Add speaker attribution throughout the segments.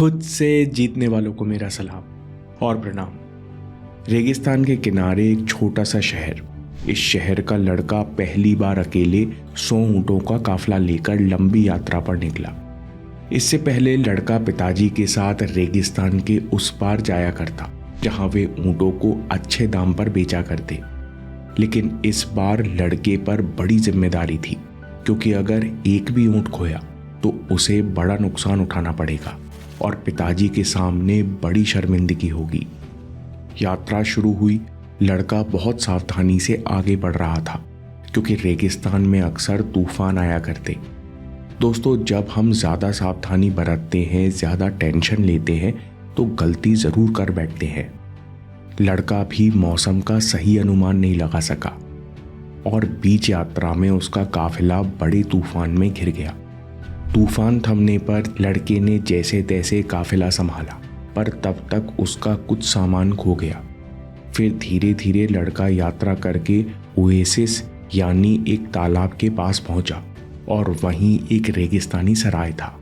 Speaker 1: खुद से जीतने वालों को मेरा सलाम और प्रणाम। रेगिस्तान के किनारे एक छोटा सा शहर। इस शहर का लड़का पहली बार अकेले 100 ऊँटों का काफिला लेकर लंबी यात्रा पर निकला। इससे पहले लड़का पिताजी के साथ रेगिस्तान के उस पार जाया करता जहां वे ऊँटों को अच्छे दाम पर बेचा करते। लेकिन इस बार लड़के पर बड़ी जिम्मेदारी थी, क्योंकि अगर एक भी ऊँट खोया तो उसे बड़ा नुकसान उठाना पड़ेगा और पिताजी के सामने बड़ी शर्मिंदगी होगी। यात्रा शुरू हुई। लड़का बहुत सावधानी से आगे बढ़ रहा था, क्योंकि रेगिस्तान में अक्सर तूफान आया करते। दोस्तों, जब हम ज़्यादा सावधानी बरतते हैं, ज़्यादा टेंशन लेते हैं, तो गलती ज़रूर कर बैठते हैं। लड़का भी मौसम का सही अनुमान नहीं लगा सका और बीच यात्रा में उसका काफिला बड़े तूफान में घिर गया। तूफान थमने पर लड़के ने जैसे तैसे काफिला संभाला, पर तब तक उसका कुछ सामान खो गया। फिर धीरे धीरे लड़का यात्रा करके ओएसिस यानी एक तालाब के पास पहुंचा और वहीं एक रेगिस्तानी सराय था।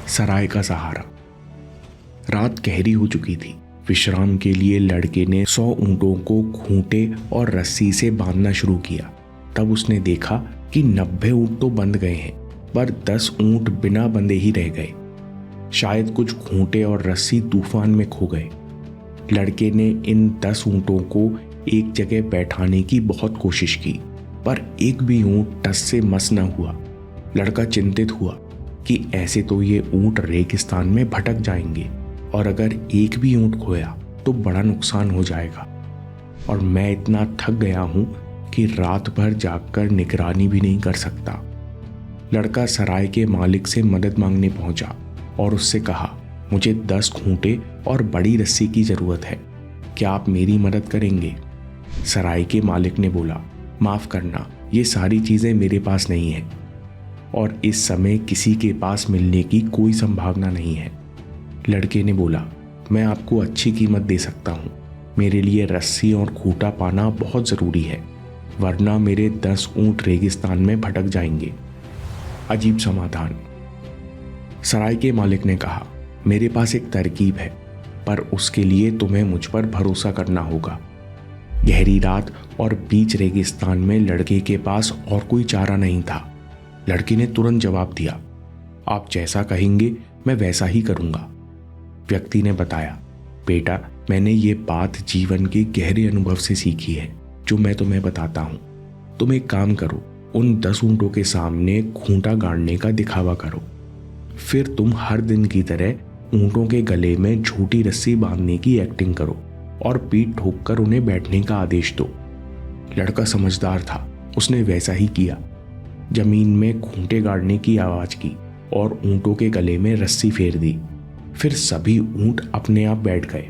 Speaker 1: सराय का सहारा। रात गहरी हो चुकी थी। विश्राम के लिए लड़के ने 100 ऊँटों को खूंटे और रस्सी से बांधना शुरू किया। तब उसने देखा कि 90 ऊँट तो बंध गए हैं, पर 10 ऊँट बिना बंधे ही रह गए। शायद कुछ खूंटे और रस्सी तूफान में खो गए। लड़के ने इन 10 ऊँटों को एक जगह बैठाने की बहुत कोशिश की, पर एक भी ऊँट टस से मस न हुआ। लड़का चिंतित हुआ कि ऐसे तो ये ऊँट रेगिस्तान में भटक जाएंगे और अगर एक भी ऊँट खोया तो बड़ा नुकसान हो जाएगा। और मैं इतना थक गया हूँ कि रात भर जागकर निगरानी भी नहीं कर सकता। लड़का सराय के मालिक से मदद मांगने पहुंचा और उससे कहा, मुझे 10 खूंटे और बड़ी रस्सी की जरूरत है, क्या आप मेरी मदद करेंगे? सराय के मालिक ने बोला, माफ करना, ये सारी चीजें मेरे पास नहीं है और इस समय किसी के पास मिलने की कोई संभावना नहीं है। लड़के ने बोला, मैं आपको अच्छी कीमत दे सकता हूँ। मेरे लिए रस्सी और खूंटा पाना बहुत जरूरी है, वरना मेरे 10 ऊँट रेगिस्तान में भटक जाएंगे। अजीब समाधान। सराय के मालिक ने कहा, मेरे पास एक तरकीब है, पर उसके लिए तुम्हें मुझ पर भरोसा करना होगा। गहरी रात और बीच रेगिस्तान में लड़के के पास और कोई चारा नहीं था। लड़के ने तुरंत जवाब दिया, आप जैसा कहेंगे मैं वैसा ही करूंगा। व्यक्ति ने बताया, बेटा, मैंने ये बात जीवन के गहरे अनुभव से सीखी है, जो मैं तुम्हें बताता हूं। तुम एक काम करो, उन 10 ऊँटों के सामने खूंटा गाड़ने का दिखावा करो। फिर तुम हर दिन की तरह ऊँटों के गले में झूठी रस्सी बांधने की एक्टिंग करो और पीठ ठोककर उन्हें बैठने का आदेश दो। लड़का समझदार था, उसने वैसा ही किया। जमीन में खूंटे गाड़ने की आवाज की और ऊँटों के गले में रस्सी फेर दी। फिर सभी ऊँट अपने आप बैठ गए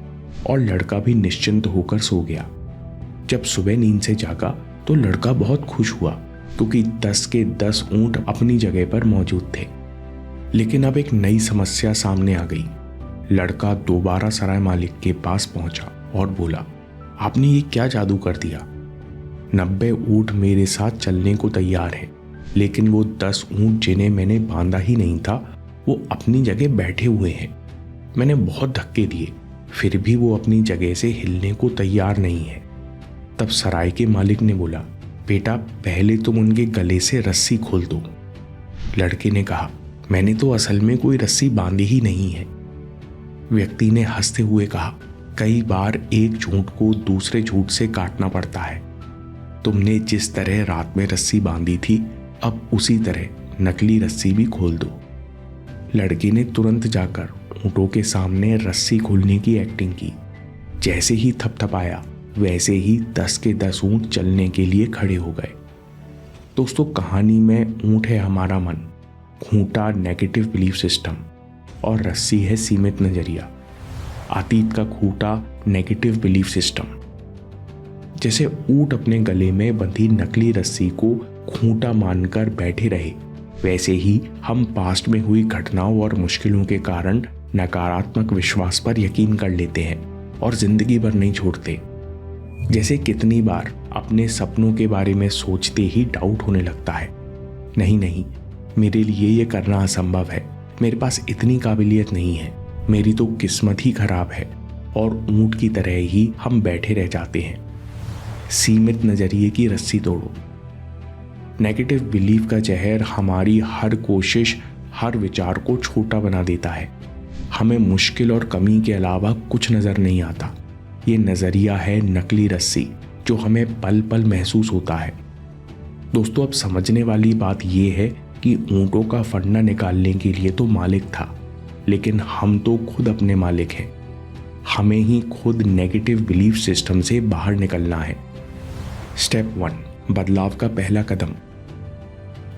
Speaker 1: और लड़का भी निश्चिंत होकर सो गया। जब सुबह नींद से जागा तो लड़का बहुत खुश हुआ, क्योंकि 10 के 10 ऊँट अपनी जगह पर मौजूद थे। लेकिन अब एक नई समस्या सामने आ गई। लड़का दोबारा सराय मालिक के पास पहुंचा और बोला, आपने ये क्या जादू कर दिया? 90 ऊँट मेरे साथ चलने को तैयार है, लेकिन वो 10 ऊँट जिन्हें मैंने बांधा ही नहीं था, वो अपनी जगह बैठे हुए हैं। मैंने बहुत धक्के दिए, फिर भी वो अपनी जगह से हिलने को तैयार नहीं है। तब सराय के मालिक ने बोला, बेटा, पहले तुम उनके गले से रस्सी खोल दो। लड़के ने कहा, मैंने तो असल में कोई रस्सी बांधी ही नहीं है। व्यक्ति ने हंसते हुए कहा, कई बार एक झूठ को दूसरे झूठ से काटना पड़ता है। तुमने जिस तरह रात में रस्सी बांधी थी, अब उसी तरह नकली रस्सी भी खोल दो। लड़के ने तुरंत जाकर ऊँटों के सामने रस्सी खोलने की एक्टिंग की। जैसे ही थपथपाया, वैसे ही 10 के 10 ऊँट चलने के लिए खड़े हो गए। दोस्तों, कहानी में ऊँट है हमारा मन, खूंटा नेगेटिव बिलीफ सिस्टम और रस्सी है सीमित नजरिया। अतीत का खूंटा नेगेटिव बिलीफ सिस्टम। जैसे ऊँट अपने गले में बंधी नकली रस्सी को खूंटा मानकर बैठे रहे, वैसे ही हम पास्ट में हुई घटनाओं और मुश्किलों के कारण नकारात्मक विश्वास पर यकीन कर लेते हैं और जिंदगी भर नहीं छोड़ते। जैसे कितनी बार अपने सपनों के बारे में सोचते ही डाउट होने लगता है, नहीं, मेरे लिए ये करना असंभव है, मेरे पास इतनी काबिलियत नहीं है, मेरी तो किस्मत ही खराब है, और ऊंट की तरह ही हम बैठे रह जाते हैं। सीमित नजरिए की रस्सी तोड़ो। नेगेटिव बिलीफ का जहर हमारी हर कोशिश, हर विचार को छोटा बना देता है। हमें मुश्किल और कमी के अलावा कुछ नजर नहीं आता। ये नजरिया है नकली रस्सी जो हमें पल पल महसूस होता है। दोस्तों, अब समझने वाली बात यह है कि ऊंटों का फंडा निकालने के लिए तो मालिक था, लेकिन हम तो खुद अपने मालिक हैं। हमें ही खुद नेगेटिव बिलीफ सिस्टम से बाहर निकलना है। स्टेप 1, बदलाव का पहला कदम।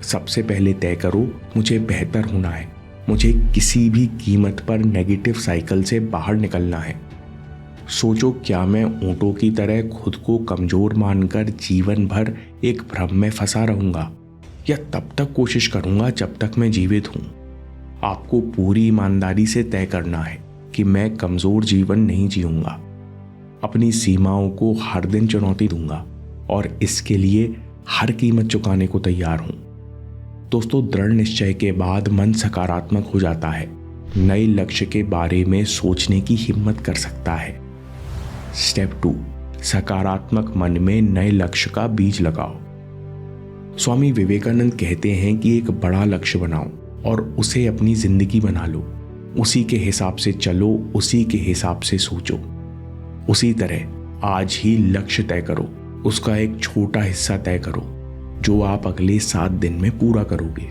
Speaker 1: सबसे पहले तय करो, मुझे बेहतर होना है। मुझे किसी भी कीमत पर नेगेटिव साइकिल से बाहर निकलना है। सोचो, क्या मैं ऊंटों की तरह खुद को कमजोर मानकर जीवन भर एक भ्रम में फंसा रहूंगा, या तब तक कोशिश करूंगा जब तक मैं जीवित हूं? आपको पूरी ईमानदारी से तय करना है कि मैं कमजोर जीवन नहीं जीऊंगा। अपनी सीमाओं को हर दिन चुनौती दूंगा और इसके लिए हर कीमत चुकाने को तैयार हूं। दोस्तों, दृढ़ निश्चय के बाद मन सकारात्मक हो जाता है, नए लक्ष्य के बारे में सोचने की हिम्मत कर सकता है। स्टेप 2, सकारात्मक मन में नए लक्ष्य का बीज लगाओ। स्वामी विवेकानंद कहते हैं कि एक बड़ा लक्ष्य बनाओ और उसे अपनी जिंदगी बना लो। उसी के हिसाब से चलो, उसी के हिसाब से सोचो। उसी तरह आज ही लक्ष्य तय करो, उसका एक छोटा हिस्सा तय करो जो आप अगले 7 दिन में पूरा करोगे।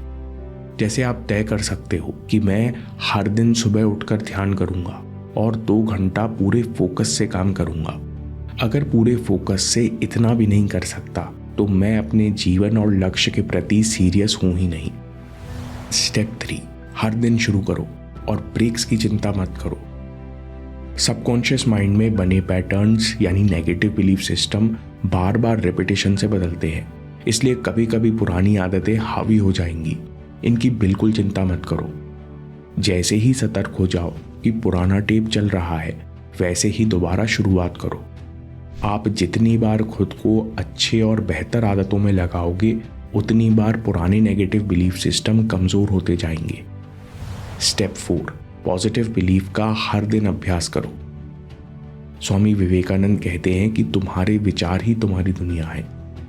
Speaker 1: जैसे आप तय कर सकते हो कि मैं हर दिन सुबह उठकर ध्यान करूंगा और 2 घंटा पूरे फोकस से काम करूंगा। अगर पूरे फोकस से इतना भी नहीं कर सकता तो मैं अपने जीवन और लक्ष्य के प्रति सीरियस हूं ही नहीं। स्टेप 3, हर दिन शुरू करो और ब्रेक्स की चिंता मत करो। सबकॉन्शियस माइंड में बने पैटर्न्स यानी नेगेटिव बिलीफ सिस्टम बार बार रेपिटेशन से बदलते हैं, इसलिए कभी कभी पुरानी आदतें हावी हो जाएंगी। इनकी बिल्कुल चिंता मत करो। जैसे ही सतर्क हो जाओ कि पुराना टेप चल रहा है, वैसे ही दोबारा शुरुआत करो। आप जितनी बार खुद को अच्छे और बेहतर आदतों में लगाओगे, उतनी बार पुराने नेगेटिव बिलीफ सिस्टम कमजोर होते जाएंगे। स्टेप 4, पॉजिटिव बिलीफ का हर दिन अभ्यास करो। स्वामी विवेकानंद कहते हैं कि तुम्हारे विचार ही तुम्हारी दुनिया है।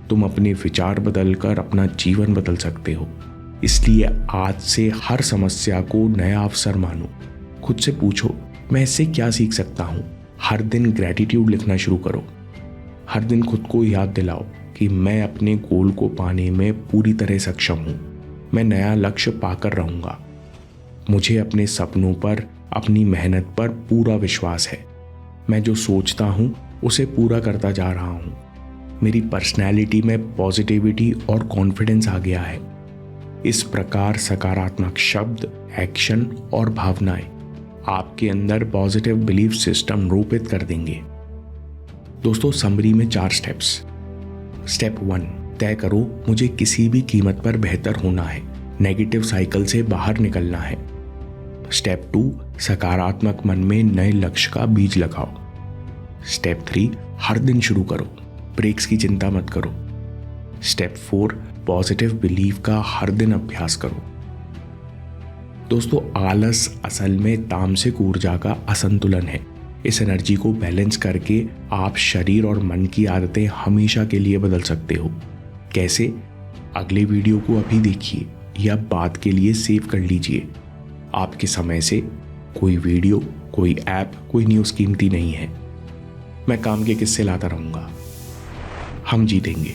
Speaker 1: तुम अपने विचार बदलकर अपना जीवन बदल सकते हो। इसलिए आज से हर समस्या को नया अवसर मानो। खुद से पूछो, मैं इससे क्या सीख सकता हूँ। हर दिन ग्रैटिट्यूड लिखना शुरू करो। हर दिन खुद को याद दिलाओ कि मैं अपने गोल को पाने में पूरी तरह सक्षम हूँ। मैं नया लक्ष्य पाकर रहूँगा। मुझे अपने सपनों पर, अपनी मेहनत पर पूरा विश्वास है। मैं जो सोचता हूँ उसे पूरा करता जा रहा हूँ। मेरी पर्सनैलिटी में पॉजिटिविटी और कॉन्फिडेंस आ गया है। इस प्रकार सकारात्मक शब्द, एक्शन और भावनाएं आपके अंदर पॉजिटिव बिलीफ सिस्टम रोपित कर देंगे। दोस्तों, समरी में 4 स्टेप्स। स्टेप 1, तय करो, मुझे किसी भी कीमत पर बेहतर होना है। नेगेटिव साइकिल से बाहर निकलना है। स्टेप 2, सकारात्मक मन में नए लक्ष्य का बीज लगाओ। स्टेप 3, हर दिन शुरू करो, ब्रेक्स की चिंता मत करो। स्टेप 4, पॉजिटिव बिलीफ का हर दिन अभ्यास करो। दोस्तों, आलस असल में तामसिक ऊर्जा का असंतुलन है। इस एनर्जी को बैलेंस करके आप शरीर और मन की आदतें हमेशा के लिए बदल सकते हो। कैसे? अगले वीडियो को अभी देखिए या बाद के लिए सेव कर लीजिए। आपके समय से कोई वीडियो, कोई ऐप, कोई न्यूज़ कीमती नहीं है। मैं काम के किस्से लाता रहूंगा। हम जीतेंगे।